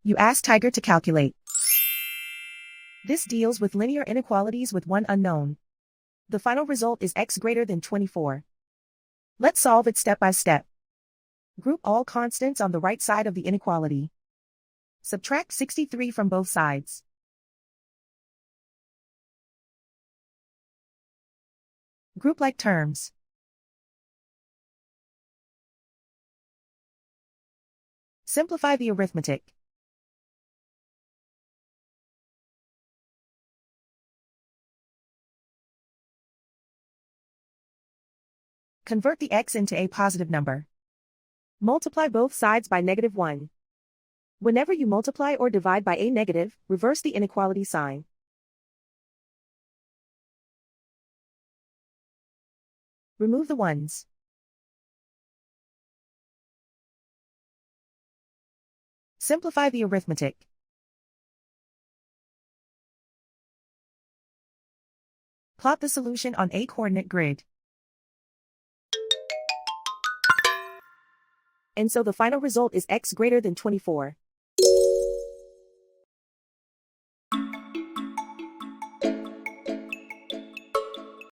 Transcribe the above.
You ask Tiger to calculate. This deals with linear inequalities with one unknown. The final result is x greater than 24. Let's solve it step by step. Group all constants on the right side of the inequality. Subtract 63 from both sides. Group like terms. Simplify the arithmetic. Convert the x into a positive number. Multiply both sides by -1. Whenever you multiply or divide by a negative, reverse the inequality sign. Remove the ones. Simplify the arithmetic. Plot the solution on a coordinate grid. And so the final result is x greater than 24.